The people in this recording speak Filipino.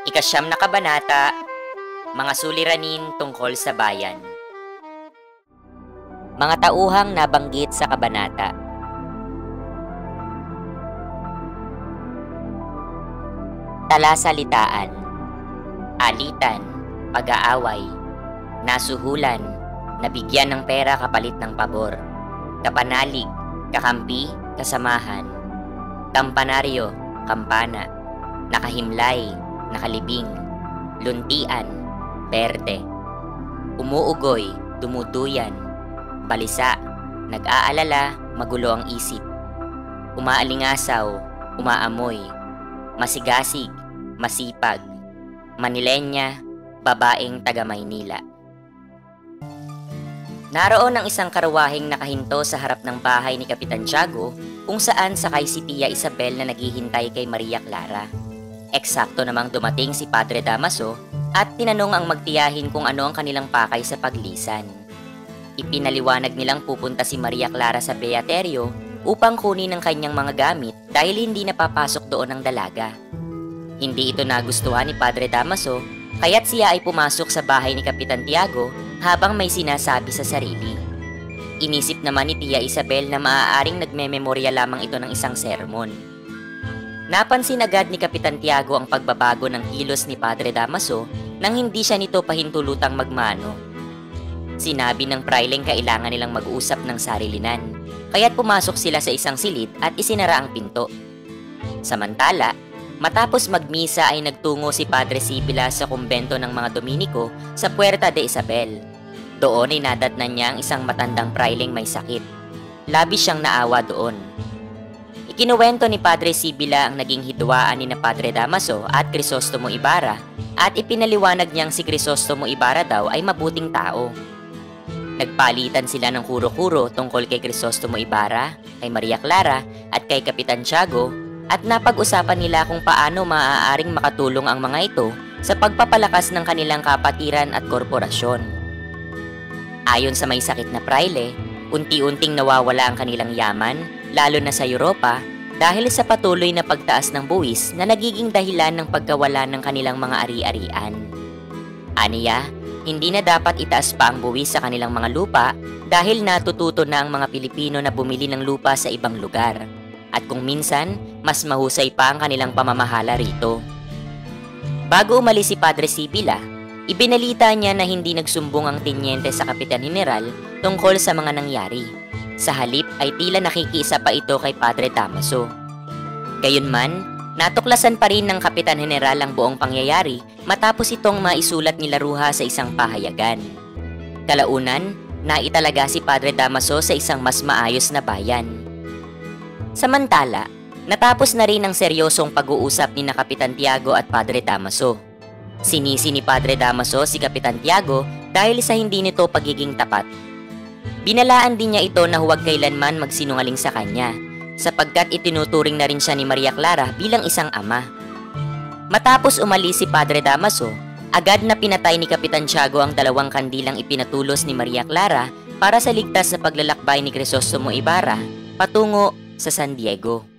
Ikasyam na kabanata, mga suliranin tungkol sa bayan. Mga tauhang nabanggit sa kabanata. Talasalitaan, alitan, pag-aaway, nasuhulan, nabigyan ng pera kapalit ng pabor, kapanalig, kakampi, kasamahan, kampanaryo, kampana, nakahimlay, nakalibing, luntian, berde, umuugoy, dumuduyan, balisa, nag-aalala, magulo ang isip, umaalingasaw, umaamoy, masigasig, masipag, Manilenya, babaeng taga Maynila. Naroon ang isang karwaheng nakahinto sa harap ng bahay ni Kapitan Tiago kung saan sakay si Tia Isabel na naghihintay kay Maria Clara. Eksakto namang dumating si Padre Damaso at tinanong ang magtiyahin kung ano ang kanilang pakay sa paglisan. Ipinaliwanag nilang pupunta si Maria Clara sa Beaterio upang kunin ang kanyang mga gamit dahil hindi napapasok doon ang dalaga. Hindi ito nagustuhan ni Padre Damaso kaya't siya ay pumasok sa bahay ni Kapitan Tiago habang may sinasabi sa sarili. Inisip naman ni Tia Isabel na maaaring nagmememorya lamang ito ng isang sermon. Napansin agad ni Kapitan Tiago ang pagbabago ng kilos ni Padre Damaso nang hindi siya nito pahintulutang magmano. Sinabi ng praileng kailangan nilang mag-uusap ng sarilinan, kaya't pumasok sila sa isang silid at isinara ang pinto. Samantala, matapos magmisa ay nagtungo si Padre Sibila sa kumbento ng mga Dominiko sa Puerta de Isabel. Doon ay nadatnan niya ang isang matandang praileng may sakit. Labis siyang naawa doon. Ikinuwento ni Padre Sibila ang naging hidwaan ni na Padre Damaso at Crisostomo Ibarra at ipinaliwanag niyang si Crisostomo Ibarra daw ay mabuting tao. Nagpalitan sila ng kuro-kuro tungkol kay Crisostomo Ibarra, kay Maria Clara at kay Kapitan Tiago at napag-usapan nila kung paano maaaring makatulong ang mga ito sa pagpapalakas ng kanilang kapatiran at korporasyon. Ayon sa may sakit na praile, unti-unting nawawala ang kanilang yaman, lalo na sa Europa, dahil sa patuloy na pagtaas ng buwis na nagiging dahilan ng pagkawala ng kanilang mga ari-arian. Aniya, hindi na dapat itaas pa ang buwis sa kanilang mga lupa dahil natututo na ang mga Pilipino na bumili ng lupa sa ibang lugar. At kung minsan, mas mahusay pa ang kanilang pamamahala rito. Bago umalis si Padre Sibila, ibinalita niya na hindi nagsumbong ang tenyente sa Kapitan General tungkol sa mga nangyari. Sa halip ay tila nakikiisa pa ito kay Padre Damaso. Gayunman, natuklasan pa rin ng Kapitan General ang buong pangyayari matapos itong maisulat ni Laruha sa isang pahayagan. Kalaunan, naitalaga si Padre Damaso sa isang mas maayos na bayan. Samantala, natapos na rin ang seryosong pag-uusap ni na Kapitan Tiago at Padre Damaso. Sinisi ni Padre Damaso si Kapitan Tiago dahil sa hindi nito pagiging tapat. Binalaan din niya ito na huwag kailanman magsinungaling sa kanya, sapagkat itinuturing na rin siya ni Maria Clara bilang isang ama. Matapos umalis si Padre Damaso, agad na pinatay ni Kapitan Tiago ang dalawang kandilang ipinatulos ni Maria Clara para sa ligtas na paglalakbay ni Crisostomo Ibarra patungo sa San Diego.